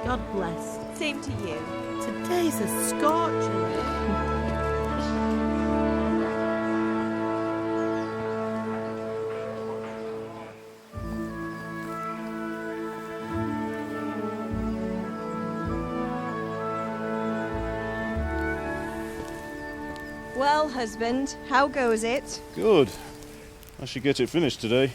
God bless. Same to you. Today's a scorcher. Well, husband, how goes it? Good. I should get it finished today.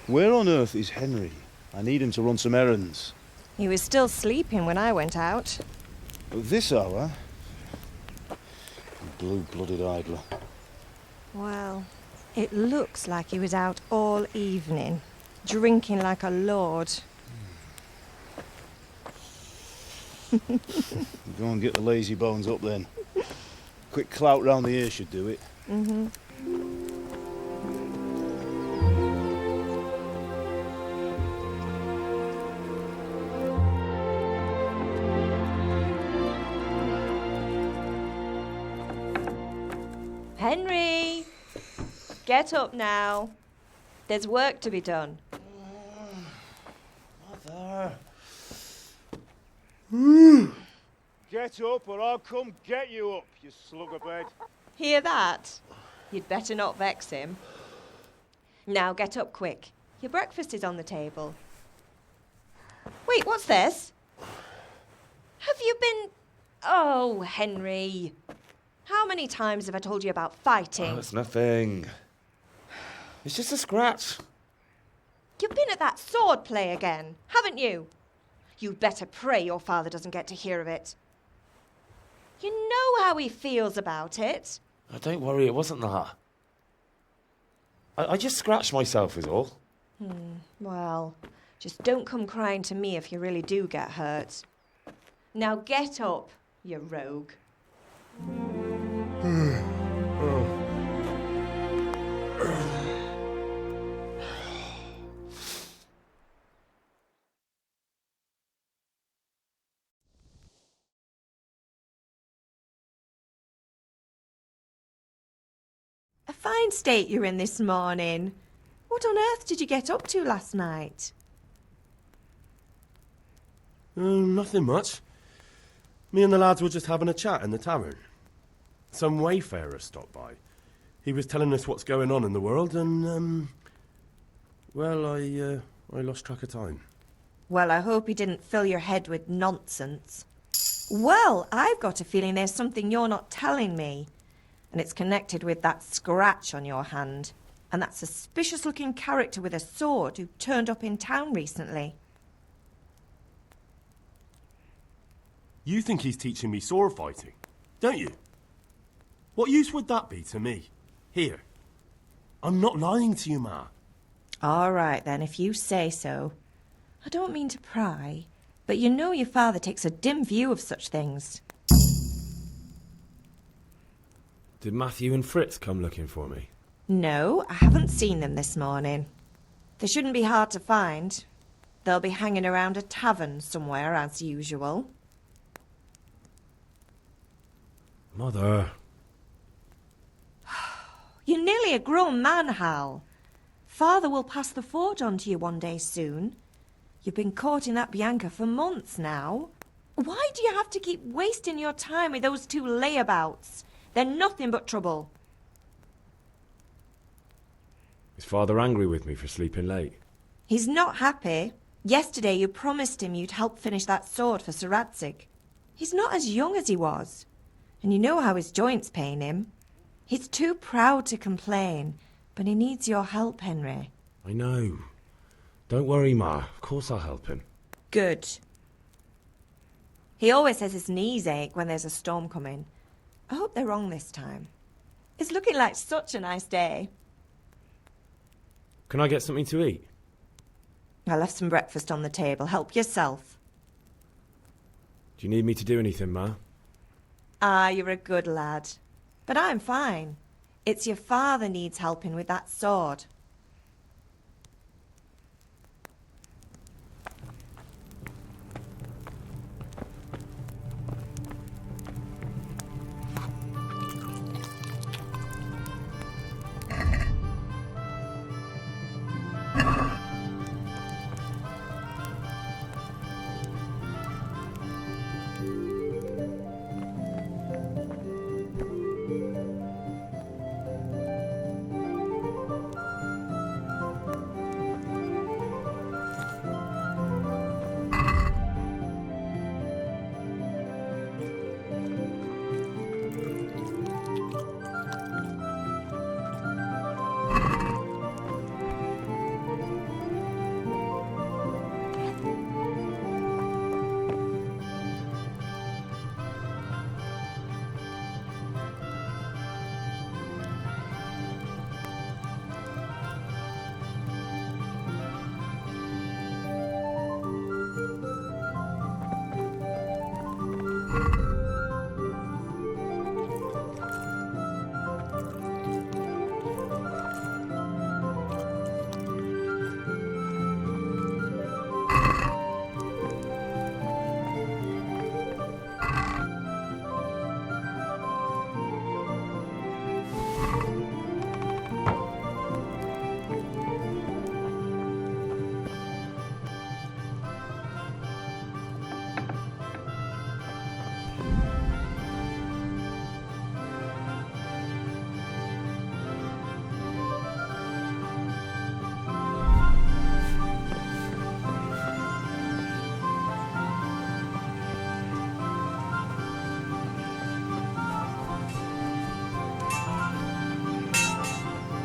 Where on earth is Henry? I need him to run some errands. He was still sleeping when I went out. At this hour? Blue-blooded idler. Well, it looks like he was out all evening, drinking like a lord. Go and get the lazy bones up then. Quick clout round the ear should do it. Mm-hmm. Henry! Get up now. There's work to be done. Mother. Get up or I'll come get you up, you slugabed. Hear that? You'd better not vex him. Now get up quick. Your breakfast is on the table. Wait, what's this? Have you been... Oh, Henry. How many times have I told you about fighting? Oh, it's nothing. It's just a scratch. You've been at that sword play again, haven't you? You'd better pray your father doesn't get to hear of it. You know how he feels about it. Oh, don't worry, it wasn't that. I just scratched myself is all. Well, just don't come crying to me if you really do get hurt. Now get up, you rogue. A fine state you're in this morning. What on earth did you get up to last night? Nothing much. Me and the lads were just having a chat in the tavern. Some wayfarer stopped by. He was telling us what's going on in the world and, well, I lost track of time. Well, I hope he didn't fill your head with nonsense. Well, I've got a feeling there's something you're not telling me. And it's connected with that scratch on your hand. And that suspicious-looking character with a sword who turned up in town recently. You think he's teaching me sword fighting, don't you? What use would that be to me? Here. I'm not lying to you, Ma. All right, then, if you say so. I don't mean to pry, but you know your father takes a dim view of such things. Did Matthew and Fritz come looking for me? No, I haven't seen them this morning. They shouldn't be hard to find. They'll be hanging around a tavern somewhere, as usual. Mother. You're nearly a grown man, Hal. Father will pass the forge on to you one day soon. You've been courting that Bianca for months now. Why do you have to keep wasting your time with those two layabouts? They're nothing but trouble. Is Father angry with me for sleeping late? He's not happy. Yesterday you promised him you'd help finish that sword for Sir Radzig. He's not as young as he was. And you know how his joints pain him. He's too proud to complain, but he needs your help, Henry. I know. Don't worry, Ma. Of course I'll help him. Good. He always says his knees ache when there's a storm coming. I hope they're wrong this time. It's looking like such a nice day. Can I get something to eat? I left some breakfast on the table. Help yourself. Do you need me to do anything, Ma? Ah, you're a good lad. But I'm fine. It's your father needs helping with that sword.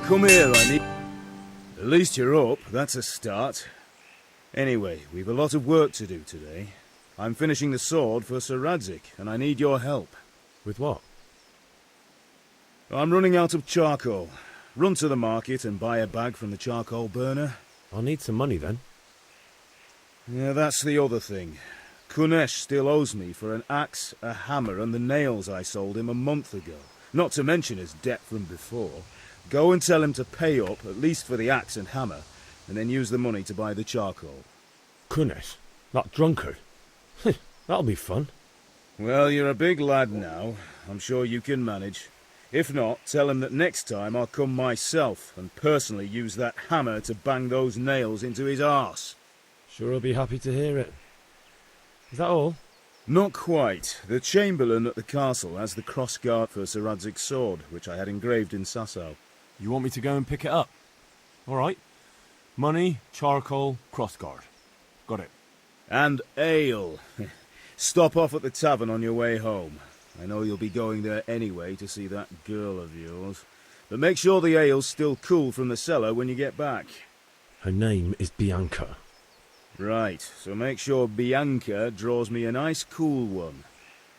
Come here, I need... At least you're up, that's a start. Anyway, we've a lot of work to do today. I'm finishing the sword for Sir Radzig, and I need your help. With what? I'm running out of charcoal. Run to the market and buy a bag from the charcoal burner. I'll need some money then. Yeah, that's the other thing. Kunesh still owes me for an axe, a hammer, and the nails I sold him a month ago. Not to mention his debt from before. Go and tell him to pay up, at least for the axe and hammer, and then use the money to buy the charcoal. Kunesh? That drunkard? That'll be fun. Well, you're a big lad now. I'm sure you can manage. If not, tell him that next time I'll come myself and personally use that hammer to bang those nails into his arse. Sure I'll be happy to hear it. Is that all? Not quite. The Chamberlain at the castle has the crossguard for Sir Radzig's sword, which I had engraved in Sasau. You want me to go and pick it up? All right. Money, charcoal, crossguard. Got it. And ale. Stop off at the tavern on your way home. I know you'll be going there anyway to see that girl of yours. But make sure the ale's still cool from the cellar when you get back. Her name is Bianca. Right, so make sure Bianca draws me a nice cool one.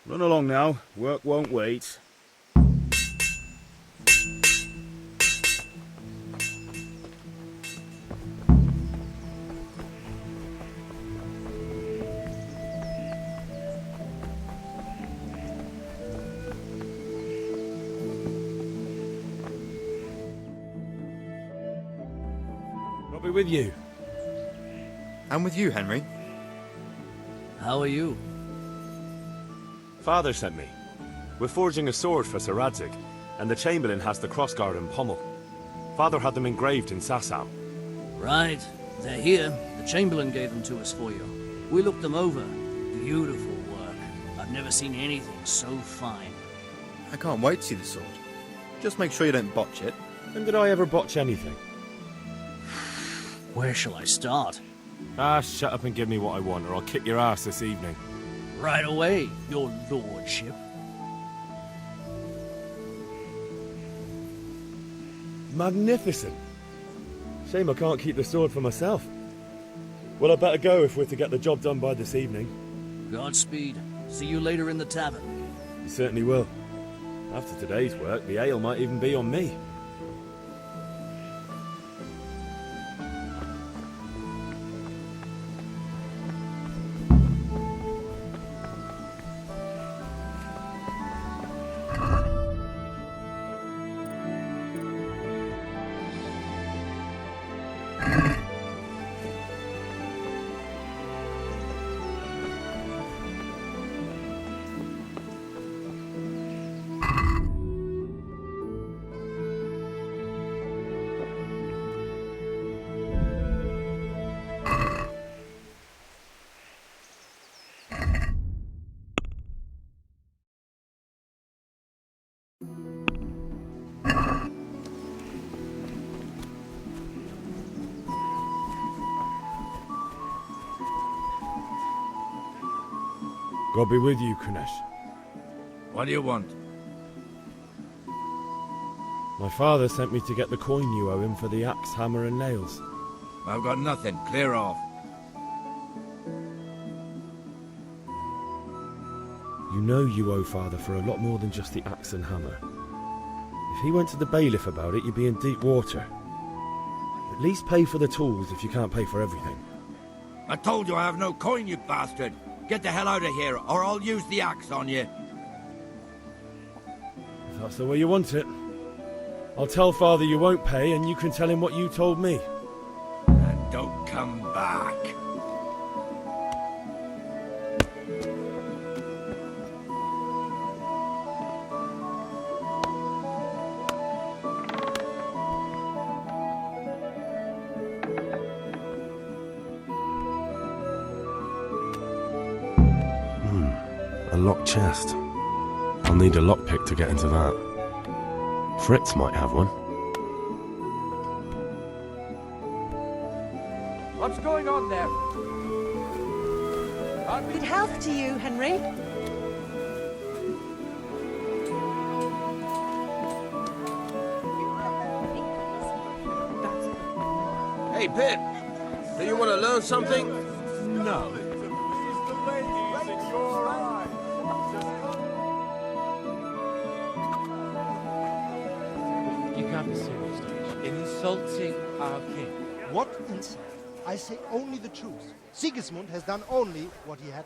Run along now, work won't wait. I'll be with you. I'm with you, Henry. How are you? Father sent me. We're forging a sword for Sir Radzig, and the Chamberlain has the crossguard and pommel. Father had them engraved in Sasau. Right. They're here. The Chamberlain gave them to us for you. We looked them over. Beautiful work. I've never seen anything so fine. I can't wait to see the sword. Just make sure you don't botch it. When did I ever botch anything? Where shall I start? Ah, shut up and give me what I want, or I'll kick your ass this evening. Right away, your lordship. Magnificent. Shame I can't keep the sword for myself. Well, I better go if we're to get the job done by this evening. Godspeed. See you later in the tavern. You certainly will. After today's work, the ale might even be on me. God be with you, Kunesh. What do you want? My father sent me to get the coin you owe him for the axe, hammer and nails. I've got nothing. Clear off. You know you owe father for a lot more than just the axe and hammer. If he went to the bailiff about it, you'd be in deep water. At least pay for the tools if you can't pay for everything. I told you I have no coin, you bastard. Get the hell out of here, or I'll use the axe on you. If that's the way you want it. I'll tell father you won't pay, and you can tell him what you told me. And don't come back. A locked chest. I'll need a lockpick to get into that. Fritz might have one. What's going on there? Good health to you, Henry. Pip, do you want to learn something? No. You can't be serious, insulting our king. What insult? I say only the truth. Sigismund has done only what he had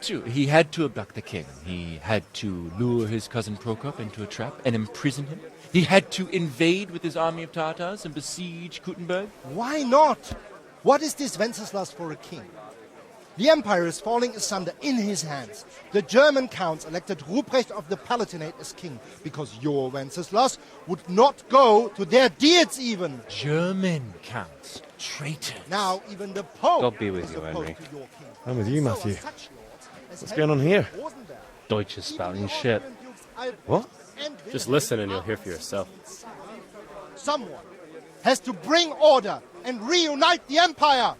to. He had to abduct the king. He had to lure his cousin Prokop into a trap and imprison him. He had to invade with his army of Tatars and besiege Kuttenberg. Why not? What is this Wenceslas for a king? The empire is falling asunder in his hands. The German counts elected Ruprecht of the Palatinate as king because your Wenceslas would not go to their deeds even. German counts. Traitors. Now even the Pope God be with is you, opposed Henry. to your king. I'm with you, So are Matthew. such lords as What's going on here? Rosenberg. Deutsch is spouting shit. What? Just listen and you'll hear for yourself. Someone has to bring order and reunite the empire.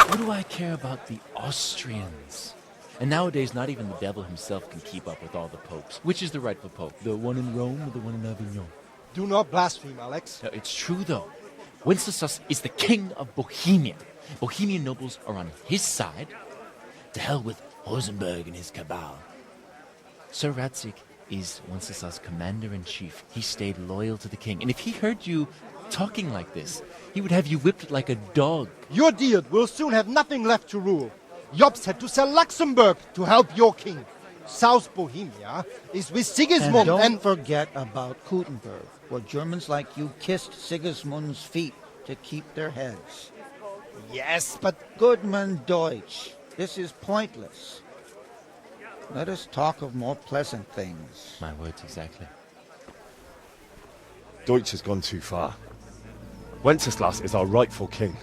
What do I care about the Austrians? And nowadays, not even the devil himself can keep up with all the popes. Which is the rightful pope? The one in Rome or the one in Avignon? Do not blaspheme, Alex. No, it's true, though. Wenceslas is the king of Bohemia. Bohemian nobles are on his side. To hell with Rosenberg and his cabal. Sir Ratzik is Wenceslas' commander-in-chief. He stayed loyal to the king. And if he heard you talking like this, he would have you whipped like a dog. Your Diet will soon have nothing left to rule. Jobst had to sell Luxembourg to help your king. South Bohemia is with Sigismund and don't forget about Kuttenberg, where Germans like you kissed Sigismund's feet to keep their heads. Yes, but Goodman Deutsch, this is pointless. Let us talk of more pleasant things. My words exactly. Deutsch has gone too far. Wenceslas is our rightful king.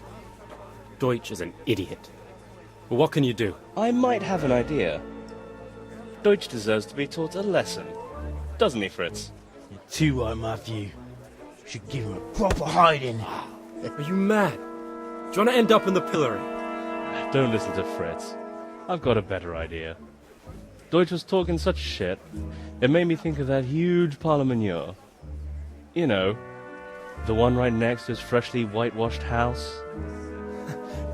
Deutsch is an idiot. But what can you do? I might have an idea. Deutsch deserves to be taught a lesson. Doesn't he, Fritz? You're too right, Matthew. Should give him a proper hiding. Are you mad? Do you want to end up in the pillory? Don't listen to Fritz. I've got a better idea. Deutsch was talking such shit, it made me think of that huge parliament. You know, the one right next to his freshly whitewashed house.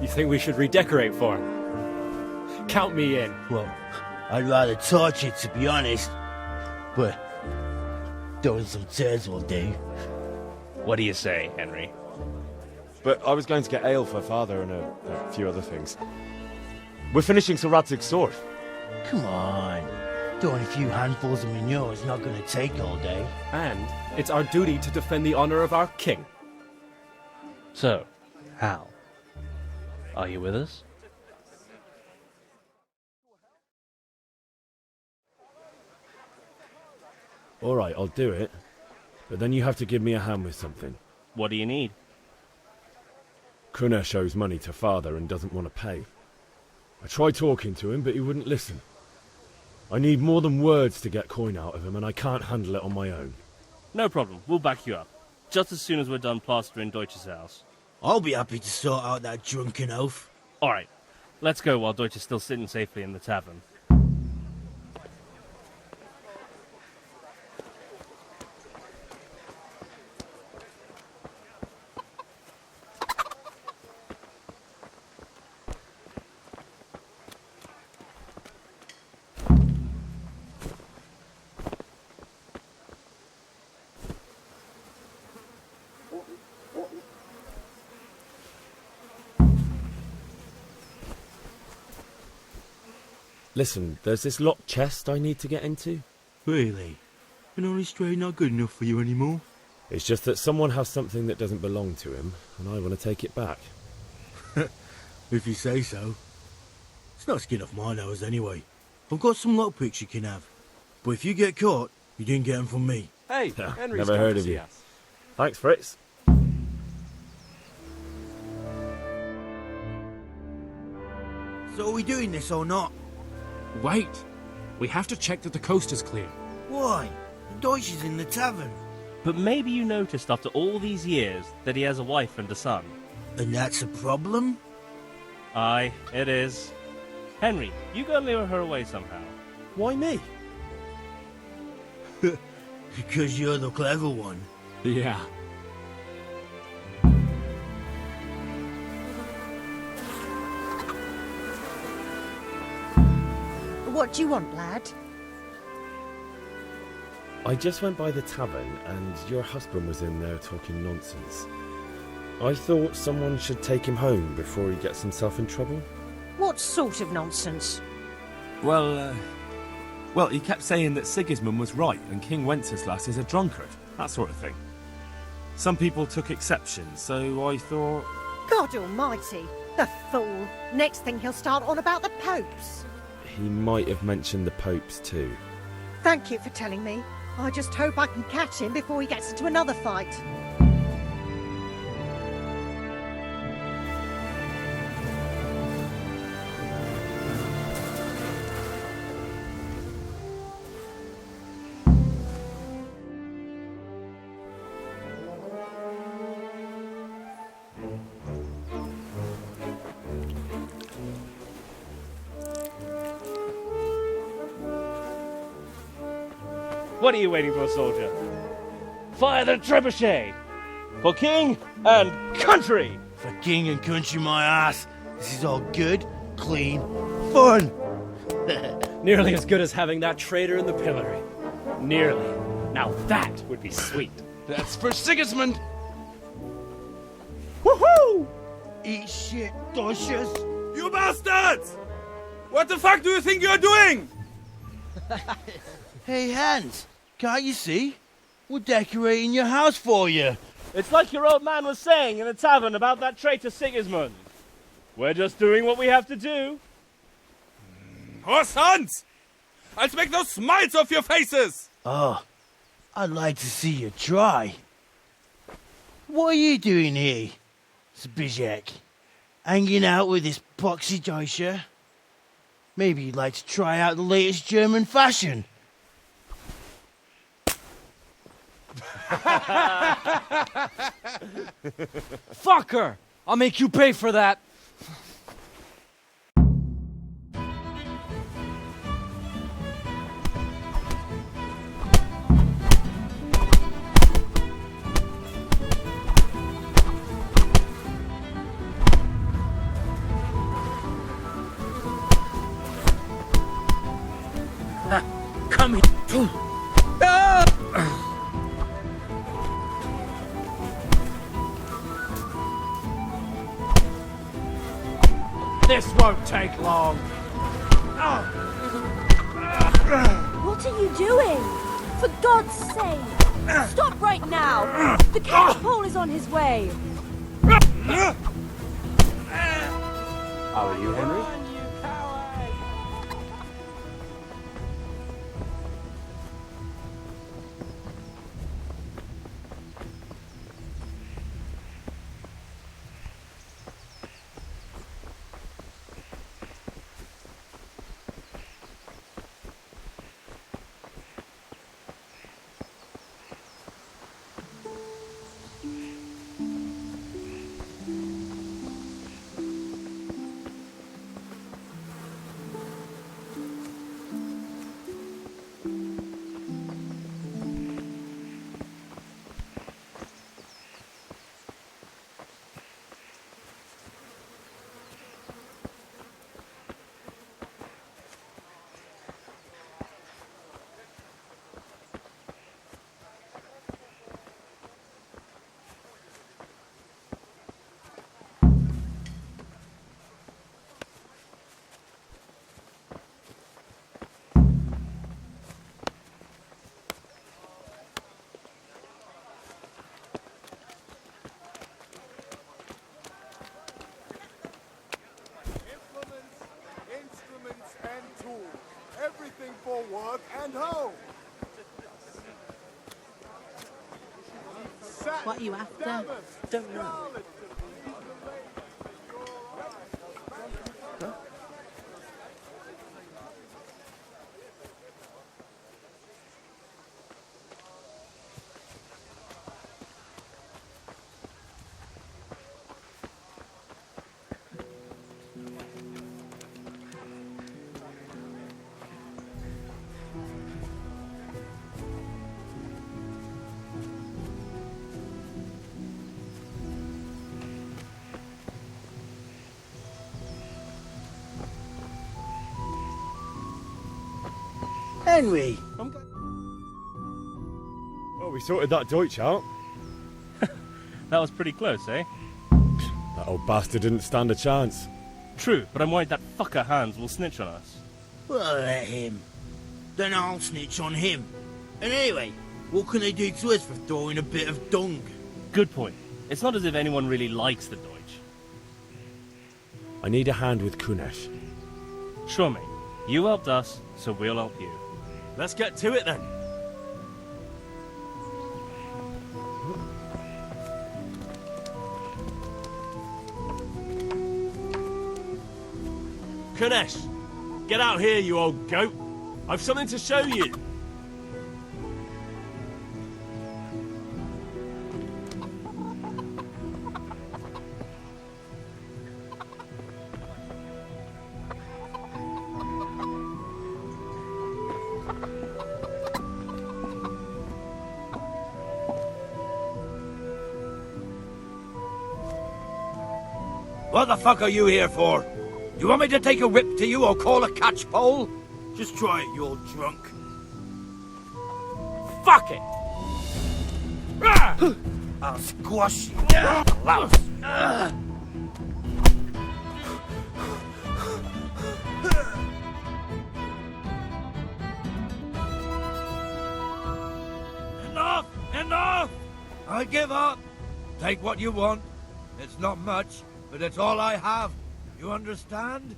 You think we should redecorate for him? Count me in. Well, I'd rather torch it, to be honest. But throwing some tears will do. What do you say, Henry? But I was going to get ale for father and a few other things. We're finishing Sir Radzig's sword. Come on. Throwing a few handfuls of manure is not going to take all day. And it's our duty to defend the honor of our king. So, Hal, are you with us? All right, I'll do it. But then you have to give me a hand with something. What do you need? Crosshair owes money to father and doesn't want to pay. I tried talking to him, but he wouldn't listen. I need more than words to get coin out of him, and I can't handle it on my own. No problem, we'll back you up. Just as soon as we're done plastering Deutsch's house. I'll be happy to sort out that drunken oaf. Alright, let's go while Deutsch is still sitting safely in the tavern. Listen, there's this locked chest I need to get into. Really? And only straight not good enough for you anymore? It's just that someone has something that doesn't belong to him, and I want to take it back. If you say so. It's not skin off my nose anyway. I've got some lockpicks you can have. But if you get caught, you didn't get them from me. Hey, Henry's Never heard of you. us. Thanks, Fritz. So are we doing this or not? Wait. We have to check that the coast is clear. Why? Deutsch is in the tavern. But maybe you noticed after all these years that he has a wife and a son. And that's a problem? Aye, it is. Henry, you gotta lure her away somehow. Why me? Because you're the clever one. Yeah. What do you want, lad? I just went by the tavern and your husband was in there talking nonsense. I thought someone should take him home before he gets himself in trouble. What sort of nonsense? Well, he kept saying that Sigismund was right and King Wenceslas is a drunkard, that sort of thing. Some people took exception, so I thought... God almighty, the fool. Next thing he'll start on about the popes. He might have mentioned the popes too. Thank you for telling me. I just hope I can catch him before he gets into another fight. What are you waiting for, soldier? Fire the trebuchet! For king and country! For king and country, my ass. This is all good, clean, fun. Nearly as good as having that traitor in the pillory. Nearly. Now that would be sweet. That's for Sigismund. Woohoo! Eat shit, doshes. You bastards! What the fuck do you think you're doing? Hey, Hans, can't you see? We're decorating your house for you. It's like your old man was saying in the tavern about that traitor Sigismund. We're just doing what we have to do. Oh, sons! I'll make those smiles off your faces! Oh, I'd like to see you try. What are you doing here, Zbigniew? Hanging out with this poxy Deutscher? Maybe you'd like to try out the latest German fashion. Fucker! I'll make you pay for that. Come here. This won't take long. What are you doing? For God's sake! Stop right now! The catapult is on his way! How are you, Henry? Everything for work and home. What are you after? Don't know. Henry! Well, we sorted that Deutsch out. That was pretty close, eh? That old bastard didn't stand a chance. True, but I'm worried that fucker Hans will snitch on us. Well, let him. Then I'll snitch on him. And anyway, what can they do to us for throwing a bit of dung? Good point. It's not as if anyone really likes the Deutsch. I need a hand with Kunesh. Sure, mate. You helped us, so we'll help you. Let's get to it then. Kunesh, get out here, you old goat. I've something to show you. What the fuck are you here for? You want me to take a whip to you or call a catchpole? Just try it, you old drunk. Fuck it! I'll squash you. Louse. Enough! Enough! I give up. Take what you want. It's not much, but it's all I have. You understand?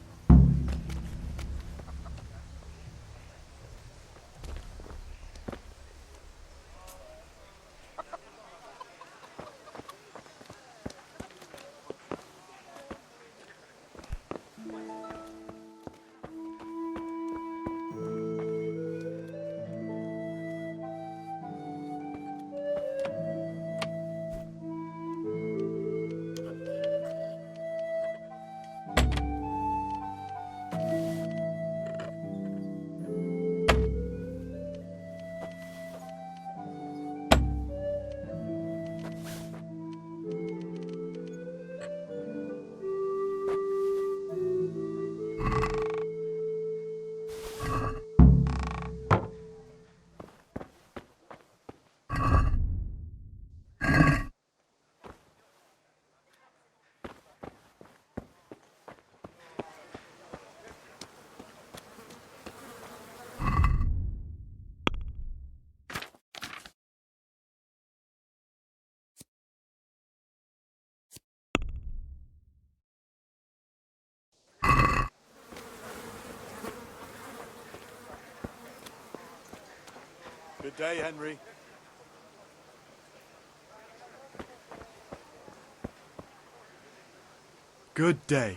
Good day, Henry. Good day.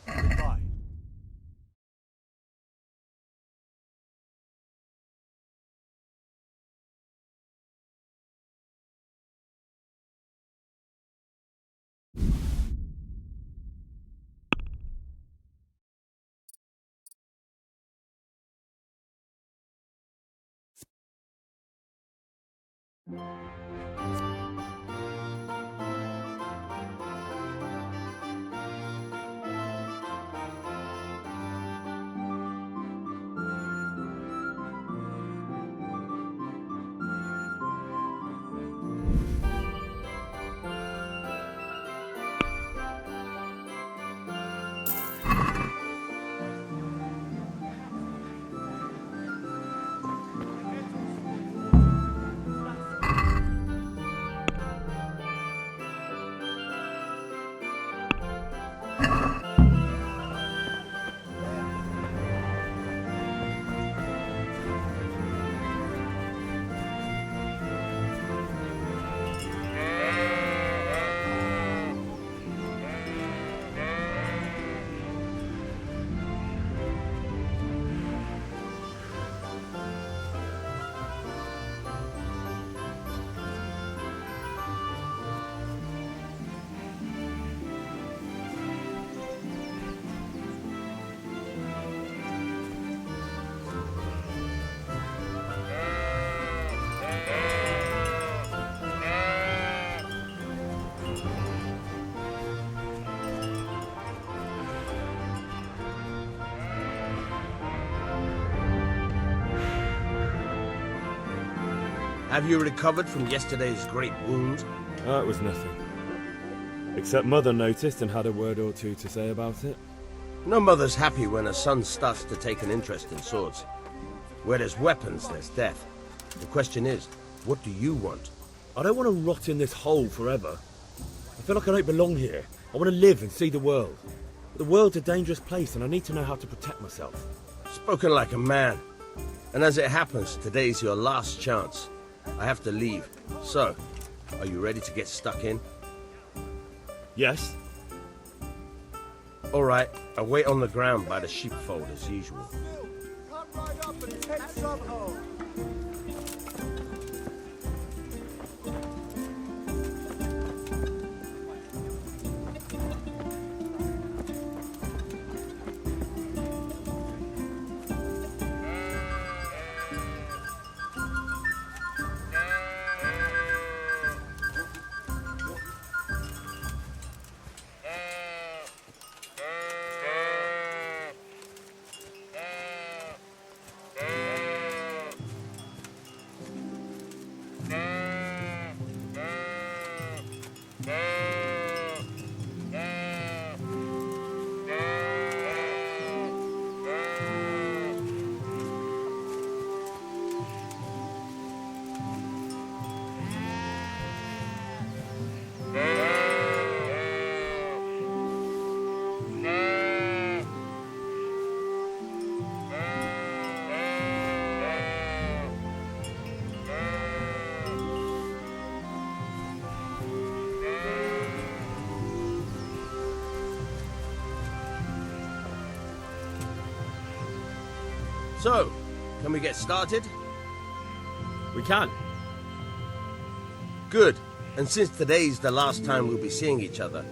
Goodbye. Have you recovered from yesterday's great wound? It was nothing. Except Mother noticed and had a word or two to say about it. No mother's happy when her son starts to take an interest in swords. Where there's weapons, there's death. The question is, what do you want? I don't want to rot in this hole forever. I feel like I don't belong here. I want to live and see the world. But the world's a dangerous place and I need to know how to protect myself. Spoken like a man. And as it happens, today's your last chance. I have to leave. So, are you ready to get stuck in? Yes. All right, I'll wait on the ground by the sheepfold as usual. Come right up and take some home. So, can we get started? We can. Good. And since today's the last time we'll be seeing each other,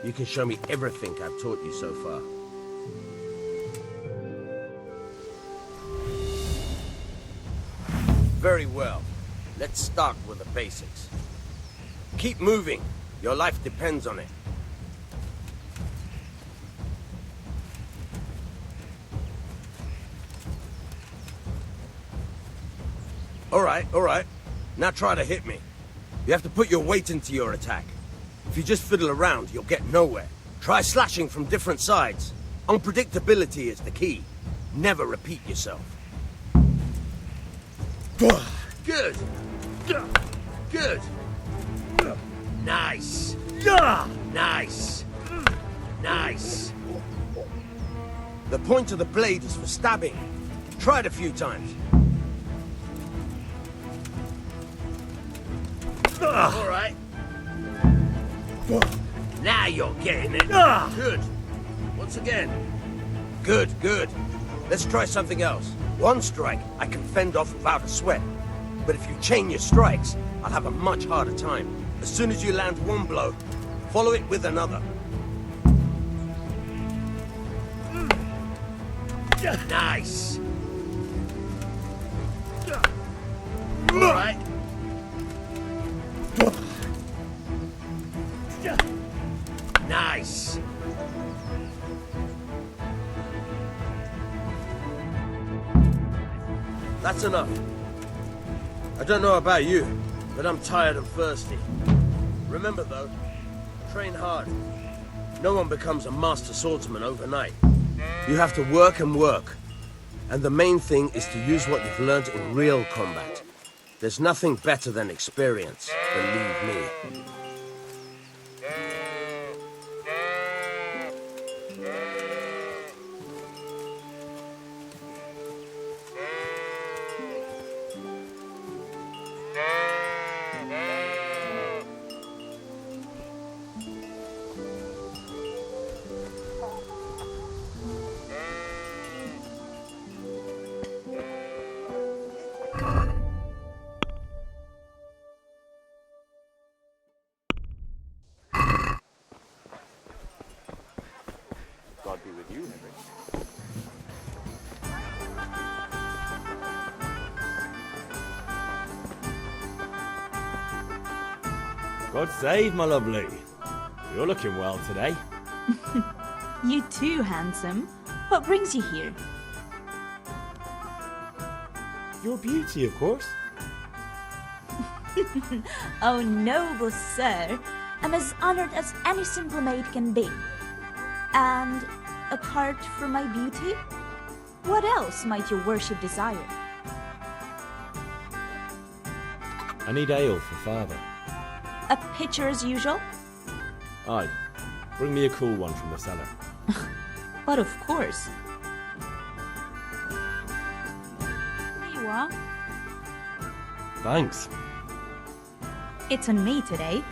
you can show me everything I've taught you so far. Very well. Let's start with the basics. Keep moving. Your life depends on it. All right. Now try to hit me. You have to put your weight into your attack. If you just fiddle around, you'll get nowhere. Try slashing from different sides. Unpredictability is the key. Never repeat yourself. Good. Good. Nice. Nice. Nice. The point of the blade is for stabbing. Try it a few times. All right. Now you're getting it. Good. Once again. Good. Let's try something else. One strike I can fend off without a sweat. But if you chain your strikes, I'll have a much harder time. As soon as you land one blow, follow it with another. Nice. All right. Nice. That's enough. I don't know about you, but I'm tired and thirsty. Remember though, train hard. No one becomes a master swordsman overnight. You have to work and work. And the main thing is to use what you've learned in real combat. There's nothing better than experience, believe me. God be with you, Henry. God save my lovely. You're looking well today. You too, handsome. What brings you here? Your beauty, of course. Oh, noble sir, I'm as honored as any simple maid can be. And apart from my beauty, what else might your worship desire? I need ale for father. A pitcher as usual? Aye. Bring me a cool one from the cellar. But of course. Here you are. Thanks. It's on me today.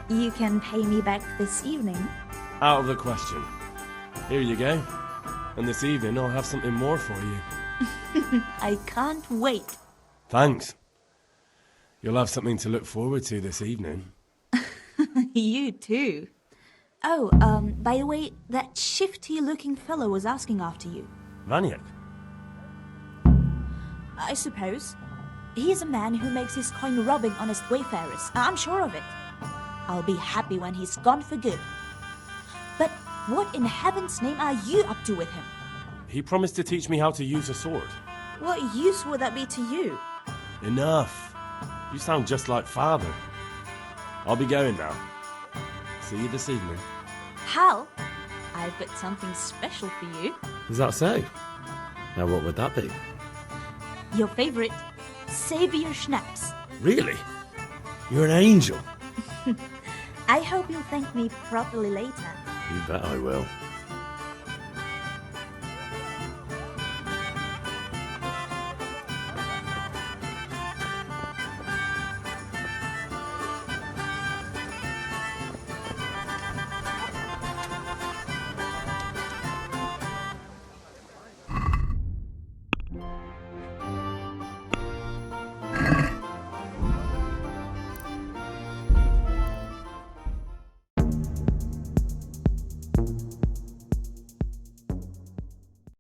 You can pay me back this evening. Out of the question. Here you go. And this evening I'll have something more for you. I can't wait. Thanks. You'll have something to look forward to this evening. You too. Oh, by the way, that shifty-looking fellow was asking after you. Vaniak? I suppose. He's a man who makes his coin robbing honest wayfarers. I'm sure of it. I'll be happy when he's gone for good. But what in heaven's name are you up to with him? He promised to teach me how to use a sword. What use would that be to you? Enough. You sound just like father. I'll be going now. See you this evening. Hal, I've got something special for you. Does that say? Now what would that be? Your favorite, Savior Schnapps. Really? You're an angel. I hope you'll thank me properly later. You bet I will.